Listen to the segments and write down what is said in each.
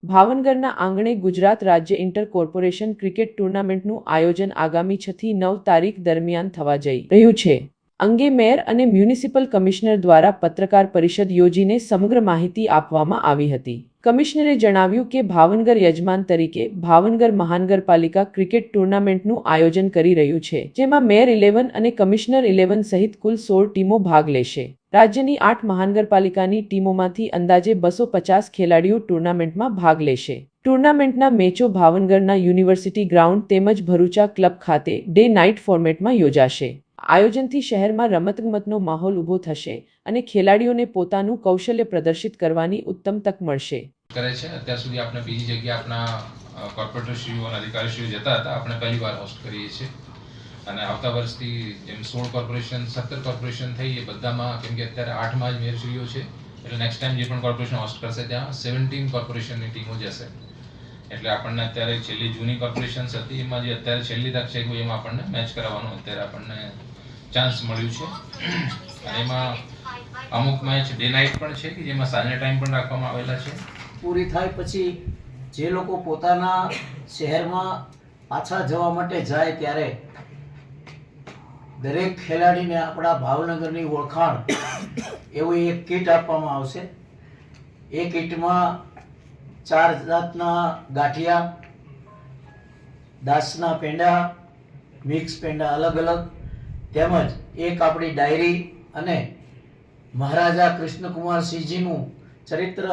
ભાવનગરના આંગણે ગુજરાત રાજ્ય ઇન્ટર કોર્પોરેશન ક્રિકેટ ટુર્નામેન્ટનું આયોજન આગામી 6 થી 9 તારીખ દરમિયાન થવા જઈ રહ્યું છે. અંગે મેયર અને મ્યુનિસિપલ કમિશનર દ્વારા પત્રકાર પરિષદ યોજીને સમગ્ર માહિતી આપવામાં આવી હતી. કમિશનરે જણાવ્યું કે ભાવનગર યજમાન તરીકે ભાવનગર મહાનગરપાલિકા ક્રિકેટ ટુર્નામેન્ટનું આયોજન કરી રહ્યું છે, જેમાં મેયર 11 અને કમિશનર 11 સહિત કુલ 16 ટીમો ભાગ લેશે. રાજ્યની 8 મહાનગરપાલિકાની ટીમોમાંથી અંદાજે 250 ખેલાડીઓ ટુર્નામેન્ટમાં ભાગ લેશે. ટુર્નામેન્ટના મેચો ભાવનગરના યુનિવર્સિટી ગ્રાઉન્ડ તેમજ ભરૂચા ક્લબ ખાતે ડે નાઇટ ફોર્મેટમાં યોજાશે. આયોજનથી શહેરમાં રમતગમતનો માહોલ ઊભો થશે અને ખેલાડીઓને પોતાનું કૌશલ્ય પ્રદર્શિત કરવાની ઉત્તમ તક મળશે. કરે છે અત્યાર સુધી આપણે બીજી જગ્યાએ આપણા કોર્પોરેટરશ્રીઓ અને અધિકારીશ્રીઓ જતા હતા, આપણે પહેલી વાર હોસ્ટ કરીએ છીએ અને આવતા વર્ષથી જેમ 16 કોર્પોરેશન 17 કોર્પોરેશન થઈ એ બધામાં, કેમ કે અત્યારે 8માં જ મેયરશ્રીઓ છે એટલે નેક્સ્ટ ટાઈમ જે પણ કોર્પોરેશન હોસ્ટ કરશે ત્યાં 17 કોર્પોરેશનની ટીમો જશે. એટલે આપણને અત્યારે છેલ્લી જૂની કોર્પોરેશન્સ હતી એમાં જે અત્યારે છેલ્લી તક છે કે એમાં આપણને મેચ કરાવવાનો અત્યારે આપણને ચાન્સ મળ્યું છે. અને એમાં અમુક મેચ ડે નાઇટ પણ છે કે જેમાં સાંજના ટાઈમ પણ રાખવામાં આવેલા છે. પૂરી થાય પછી જે લોકો પોતાના શહેરમાં પાછા જવા માટે જાય ત્યારે દરેક ખેલાડીને આપણા ભાવનગરની ઓળખાણ એવું એક કીટ આપવામાં આવશે. એ કીટમાં 4 જાતના ગાંઠિયા, દાસના પેંડા, મિક્સ પેંડા અલગ અલગ, તેમજ એક આપણી ડાયરી અને મહારાજા કૃષ્ણકુમારસિંહજીનું ચરિત્ર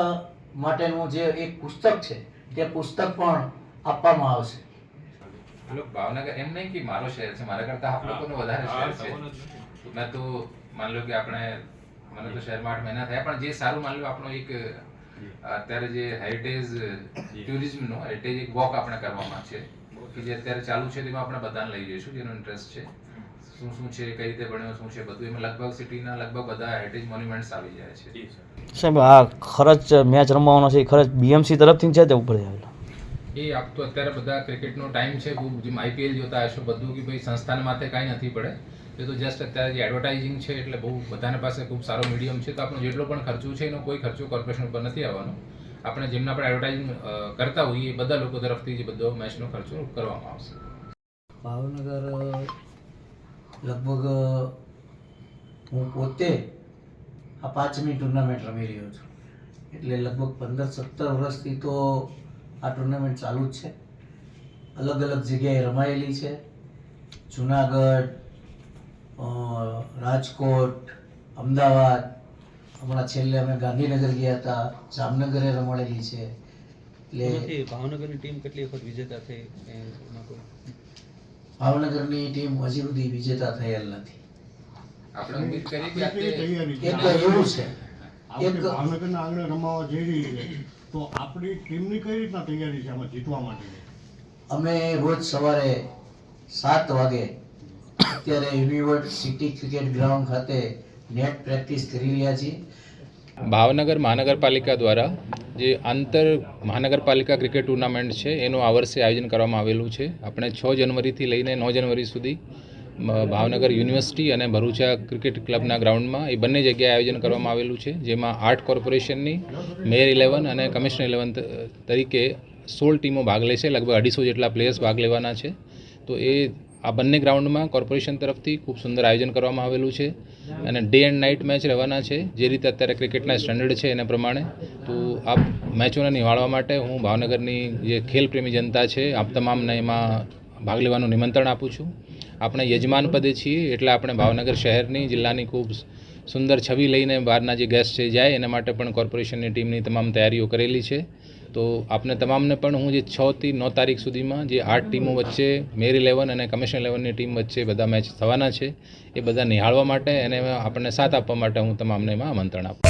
માટેનું જે એક પુસ્તક છે તે પુસ્તક પણ આપવામાં આવશે. ભાવનગર એમ નહીં કે મારો શહેર છે, મારા કરતા આપ લોકોનો વધારે શહેર છે. મેં તો માન લો કે આપણે મને તો શહેરમાં 8 મહિના થયા, પણ જે સારું માન લો આપણો એક અત્યારે જે હેરિટેજ ટુરિઝમનો હેરિટેજ એક વોક આપણે કરવામાં છે કે જે અત્યારે ચાલુ છે તેમાં આપણે બધાને લઈ જઈશું જેનો ઇન્ટરેસ્ટ છે, શું છે, કઈ રીતે બન્યો, શું છે બધું. એમાં લગભગ સિટીના લગભગ બધા હેરિટેજ મોન્યુમેન્ટ્સ આવી જાય છે. સાહેબ, આ ખર્ચ મેચ રમવાનો છે, ખર્ચ બીએમસી તરફથી છે તે ઉપર આવેલો એ આપ તો અત્યારે બધા ક્રિકેટનો ટાઈમ છે, ખૂબ જેમ આઈપીએલ જોતા હશો બધું કે ભાઈ સંસ્થાન માથે કાંઈ નથી પડે. એ તો જસ્ટ અત્યારે જે એડવર્ટાઇઝિંગ છે એટલે બહુ બધાને પાસે ખૂબ સારો મીડિયમ છે, તો આપણો જેટલો પણ ખર્ચો છે એનો કોઈ ખર્ચો કોર્પોરેશન ઉપર નથી આવવાનો. આપણે જેમના પણ એડવર્ટાઇઝિંગ કરતા હોઈએ એ બધા લોકો તરફથી જે બધો મેચનો ખર્ચો કરવામાં આવશે. ભાવનગર લગભગ હું પોતે આ 5મી ટુર્નામેન્ટ રમી રહ્યો છું, એટલે લગભગ 15-17 વર્ષથી તો આ ટુર્નામેન્ટ ચાલુ જ છે. અલગ અલગ જગ્યાએ રમાયેલી છે. જુનાગઢ, રાજકોટ, અમદાવાદ, હમણાં છેલ્લે અમે ગાંધીનગર ગયા હતા, જામનગરે રમાડેલી છે. એટલે ભાવનગરની ટીમ કેટલી વખત વિજેતા થઈ? ભાવનગરની ટીમ હજી સુધી વિજેતા થયેલ નથી. આપણે ઉમ્મીદ કરીએ કે એક એવું છે, એક ભાવનગરના આંગણે રમાવા જઈ રહી છે, તો આપણી ટીમની કઈ રીતના તૈયારી છે આમાં જીતવા માટે? અમે રોજ સવારે 7 વાગે અત્યારે યુનિવર્સિટી ક્રિકેટ ગ્રાઉન્ડ ખાતે નેટ પ્રેક્ટિસ કરી રહ્યા છીએ. ભાવનગર મહાનગરપાલિકા દ્વારા જે આંતર મહાનગરપાલિકા ક્રિકેટ ટુર્નામેન્ટ છે એનું આ વર્ષે આયોજન કરવામાં આવેલું છે. આપણે 6 જનવરીથી લઈને 9 જનવરી સુધી ભાવનગર યુનિવર્સિટી અને ભરૂચા ક્રિકેટ ક્લબના ગ્રાઉન્ડમાં એ બંને જગ્યાએ આયોજન કરવામાં આવેલું છે, જેમાં 8 કોર્પોરેશનની મેયર 11 અને કમિશનર 11 તરીકે 16 ટીમો ભાગ લેશે. લગભગ 250 જેટલા પ્લેયર્સ ભાગ લેવાના છે. તો એ આ બંને ગ્રાઉન્ડમાં કોર્પોરેશન તરફથી ખૂબ સુંદર આયોજન કરવામાં આવેલું છે અને ડે એન્ડ નાઇટ મેચ રહેવાના છે, જે રીતે અત્યારે ક્રિકેટના સ્ટેન્ડર્ડ છે એના પ્રમાણે. તો આ મેચોને નિહાળવા માટે હું ભાવનગરની જે ખેલપ્રેમી જનતા છે આપ તમામને એમાં ભાગ લેવાનું નિમંત્રણ આપું છું. આપણે યજમાન પદે છીએ એટલે આપણે ભાવનગર શહેરની જિલ્લાની ખૂબ સુંદર છબી લઈને બહારના જે ગેસ્ટ છે જાય એના માટે પણ કોર્પોરેશનની ટીમની તમામ તૈયારીઓ કરેલી છે. તો આપને તમામને પણ હું જે 6 થી 9 તારીખ સુધીમાં જે 8 ટીમો વચ્ચે મેયર 11 અને કમિશનર 11ની ટીમ વચ્ચે બધા મેચ થવાના છે એ બધા નિહાળવા માટે અને આપણને સાથ આપવા માટે હું તમામને એમાં આમંત્રણ આપું.